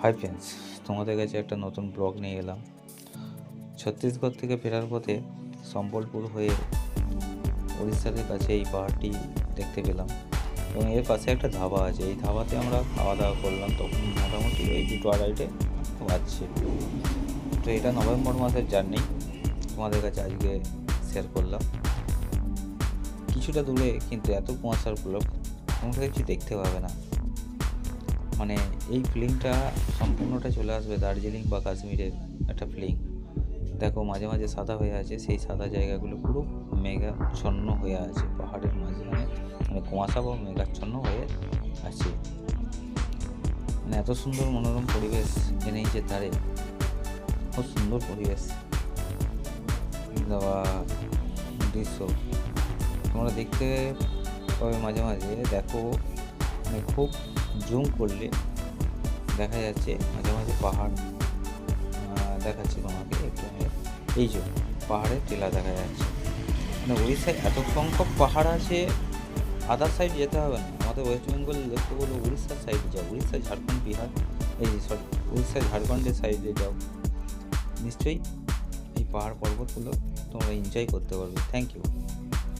Hi friends, তোমাদের কাছে একটা নতুন ব্লগ নিয়ে এলাম। ছত্তিশগড় থেকে ফেরার পথে সম্বলপুর হয়ে উড়িষ্যার কাছে এই পাহাড়টি দেখতে পেলাম এবং এর পাশে একটা ধাবা আছে। এই ধাবাতে আমরা খাওয়া দাওয়া করলাম, তখন মোটামুটি ওই 2টো-2:30টে বাজছে। তো এটা নভেম্বর মাসের জার্নি, তোমাদের কাছে আজকে শেয়ার করলাম। কিছুটা দূরে কিন্তু এত কুয়াশার ব্লগ তোমরা কিছু দেখতে পাবে না। মানে এই ফিলিংটা সম্পূর্ণটা চলে আসবে দার্জিলিং বা কাশ্মীরের একটা ফিলিং। দেখো মাঝে মাঝে সাদা হয়ে আছে, সেই সাদা জায়গাগুলো পুরো মেঘাচ্ছন্ন হয়ে আছে পাহাড়ের মাঝখানে, মানে কুয়াশা বা মেঘাচ্ছন্ন হয়ে আছে। মানে এত সুন্দর মনোরম পরিবেশ এনএইচের ধারে, খুব সুন্দর পরিবেশ দেওয়া দৃশ্য তোমরা দেখতে পাবে। মাঝে মাঝে দেখো, মানে খুব জুম করলে দেখা যাচ্ছে মাঝে মাঝে পাহাড় দেখাচ্ছি তোমাকে একটু। এই যে পাহাড়ের টিলা দেখা যাচ্ছে, মানে উড়িষ্যায় এত সংখ্যক পাহাড় আছে, আদার সাইড যেতে হবে না। আমাদের ওয়েস্ট বেঙ্গল লক্ষ্য করলে উড়িষ্যার সাইডে যাও, উড়িষ্যা, ঝাড়খণ্ড, বিহার, এই সরি উড়িষ্যা ঝাড়খণ্ডের সাইডে যাও, নিশ্চয়ই এই পাহাড় পর্বতগুলো তোমরা এনজয় করতে পারবে। Thank you.